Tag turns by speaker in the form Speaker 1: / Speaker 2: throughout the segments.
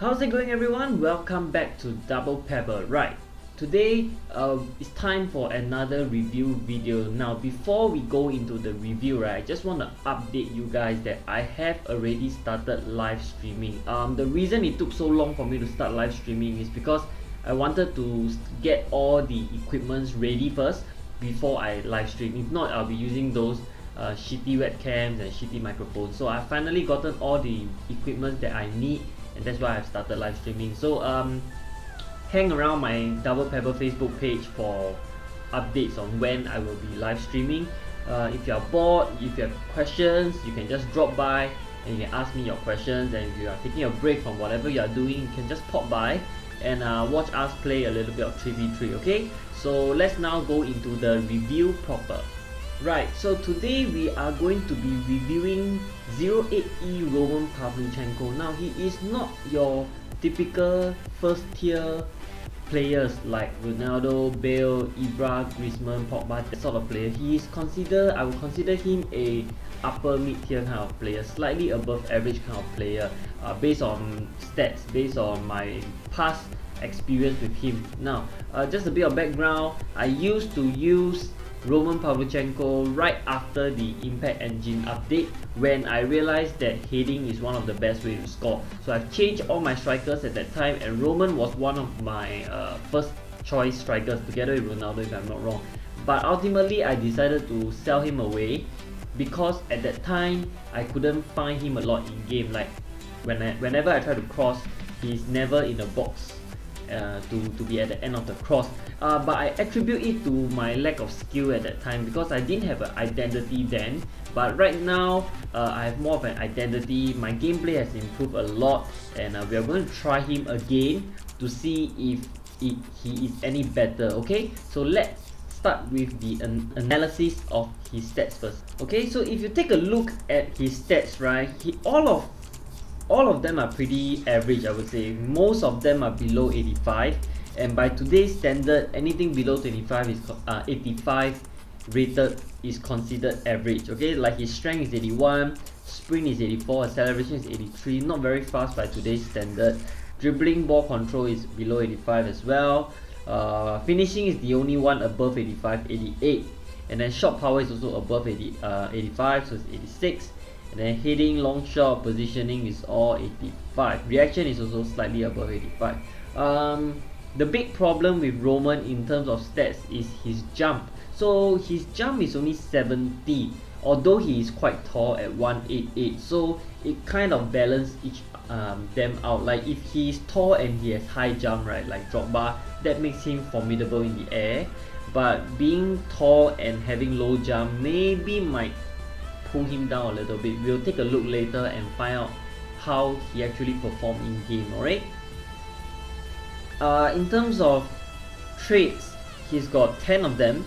Speaker 1: How's it going, everyone? Welcome back to Double Pebble. Right, today it's time for another review video. Now before we go into the review, right, I just want to update you guys that I have already started live streaming. The reason it took so long for me to start live streaming is because I wanted to get all the equipments ready first before I live stream. If not, I'll be using those shitty webcams and shitty microphones. So I've finally gotten all the equipment that I need, and that's why I've started live streaming. So hang around my Double Pebble Facebook page for updates on when I will be live streaming. If you're bored, if you have questions, you can just drop by and you can ask me your questions. And if you are taking a break from whatever you are doing, you can just pop by and watch us play a little bit of 3v3. Okay, so let's now go into the review proper. Right, so today we are going to be reviewing 08E Roman Pavlyuchenko. Now he is not your typical first tier players like Ronaldo, Bale, Ibra, Griezmann, Pogba, that sort of player. He is I would consider him a upper mid tier kind of player, slightly above average kind of player, based on stats, based on my past experience with him. Now, just a bit of background, I used to use Roman Pavlyuchenko right after the Impact Engine update, when I realized that heading is one of the best ways to score. So I've changed all my strikers at that time, and Roman was one of my first choice strikers together with Ronaldo, if I'm not wrong. But ultimately I decided to sell him away because at that time I couldn't find him a lot in game. Like whenever I try to cross, he's never in the box to be at the end of the cross. But I attribute it to my lack of skill at that time, because I didn't have an identity then. But right now I have more of an identity. My gameplay has improved a lot, and we are going to try him again to see if he is any better. Okay, so let's start with the analysis of his stats first. Okay, so if you take a look at his stats, right, all of them are pretty average, I would say. Most of them are below 85, and by today's standard, anything below 25 is 85 rated is considered average. Okay, like his strength is 81, sprint is 84, acceleration is 83, not very fast by today's standard. Dribbling, ball control is below 85 as well. Finishing is the only one above 85, 88, and then shot power is also above 85, so it's 86. And then heading, long shot, positioning is all 85. Reaction is also slightly above 85. The big problem with Roman in terms of stats is his jump. So his jump is only 70, although he is quite tall at 188. So it kind of balances them out. Like if he is tall and he has high jump, right, like Drogba, that makes him formidable in the air. But being tall and having low jump maybe might pull him down a little bit. We'll take a look later and find out how he actually performed in game. Alright. In terms of traits, he's got 10 of them.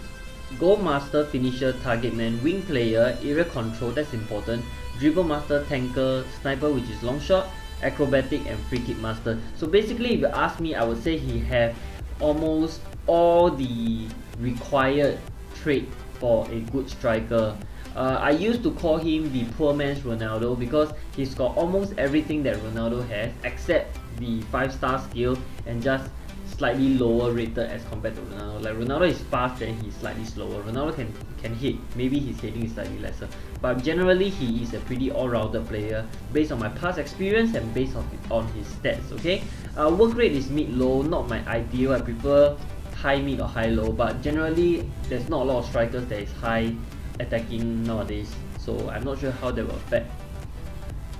Speaker 1: Goal master, finisher, target man, wing player, area control, that's important, dribble master, tanker, sniper, which is long shot, acrobatic, and free kick master. So basically, if you ask me, I would say he have almost all the required trait for a good striker. I used to call him the poor man's Ronaldo because he's got almost everything that Ronaldo has except the 5-star skill and just slightly lower rated as compared to Ronaldo. Like Ronaldo is fast and he's slightly slower. Ronaldo can hit, maybe his hitting is slightly lesser. But generally he is a pretty all-rounded player based on my past experience and based on his stats. Okay, work rate is mid-low, not my ideal. I prefer high mid or high low, but generally there's not a lot of strikers that is high attacking nowadays, so I'm not sure how that will affect.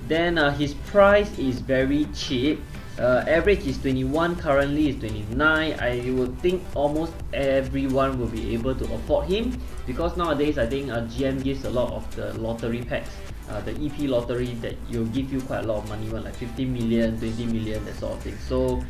Speaker 1: Then his price is very cheap. Average is 21, currently is 29. I would think almost everyone will be able to afford him, because nowadays I think GM gives a lot of the lottery packs, the EP lottery, that will give you quite a lot of money, like 15 million, 20 million, that sort of thing. So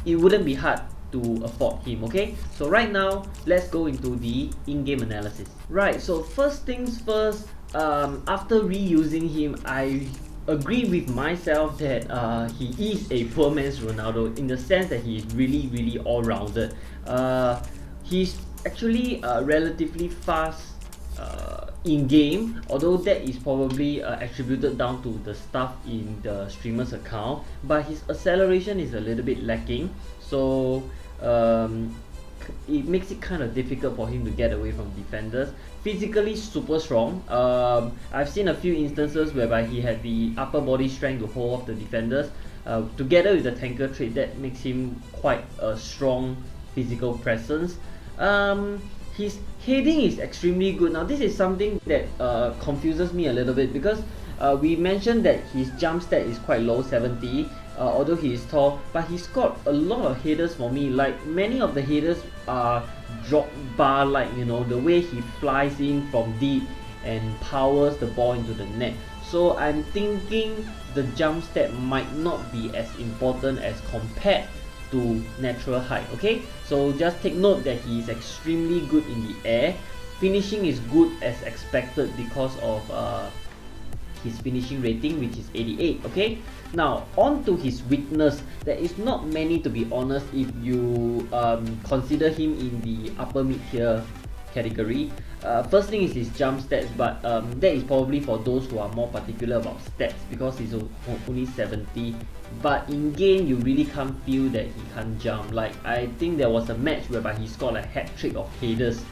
Speaker 1: it wouldn't be hard to afford him. Okay, so right now let's go into the in-game analysis. Right, so first things first, after reusing him, I agree with myself that he is a poor man's Ronaldo, in the sense that he is really all-rounded. He's actually relatively fast in game, although that is probably attributed down to the stuff in the streamer's account, but his acceleration is a little bit lacking, so it makes it kind of difficult for him to get away from defenders. Physically super strong. I've seen a few instances whereby he had the upper body strength to hold off the defenders. Together with the tanker trait, that makes him quite a strong physical presence. His heading is extremely good. Now this is something that confuses me a little bit, because we mentioned that his jump stat is quite low, 70, although he is tall, but he scored a lot of headers for me. Like, many of the headers are drop bar, like, you know, the way he flies in from deep and powers the ball into the net. So I'm thinking the jump stat might not be as important as compared to natural height. Okay, so just take note that he is extremely good in the air. Finishing is good as expected because of his finishing rating, which is 88. Okay, now on to his weakness. There is not many, to be honest, if you consider him in the upper mid tier category. First thing is his jump stats, but that is probably for those who are more particular about stats, because he's only 70. But in game, you really can't feel that he can't jump. Like, I think there was a match whereby he scored a hat-trick of headers.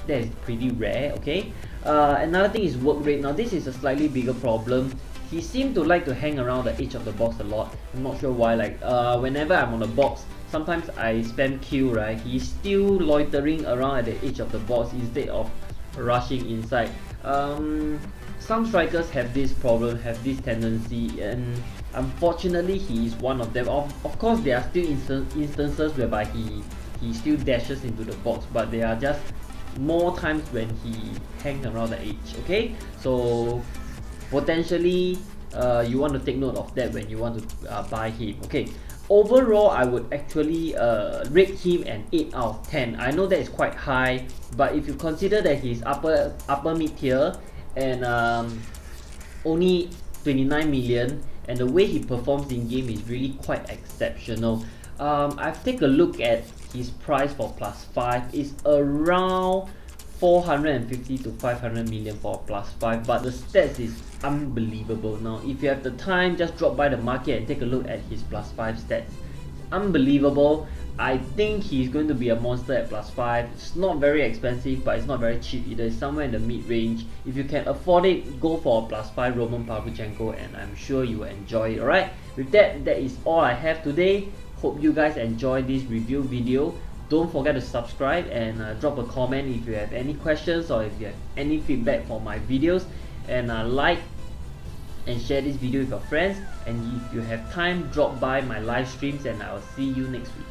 Speaker 1: That is pretty rare. Okay. Another thing is work rate. Now this is a slightly bigger problem. He seemed to like to hang around the edge of the box a lot. I'm not sure why. Like, whenever I'm on the box, sometimes I spam Q, right? He's still loitering around at the edge of the box instead of rushing inside. Some strikers have this problem, have this tendency, and unfortunately he is one of them. Of course, there are still instances whereby he still dashes into the box, but there are just more times when he hangs around the edge. Okay, so potentially you want to take note of that when you want to buy him. Okay, overall I would actually rate him an 8 out of 10. I know that is quite high, but if you consider that he's upper mid tier and only 29 million, and the way he performs in game is really quite exceptional. I've taken a look at his price for +5. It's around 450 to 500 million for +5, but the stats is unbelievable. Now if you have the time, just drop by the market and take a look at his +5 stats. Unbelievable. I think he's going to be a monster at +5. It's not very expensive, but it's not very cheap either. It's somewhere in the mid-range. If you can afford it, go for a +5 Roman Pavlyuchenko, and I'm sure you will enjoy it. Alright, with that is all I have today. Hope you guys enjoyed this review video. Don't forget to subscribe and drop a comment if you have any questions or if you have any feedback for my videos, and like and share this video with your friends, and if you have time, drop by my live streams, and I'll see you next week.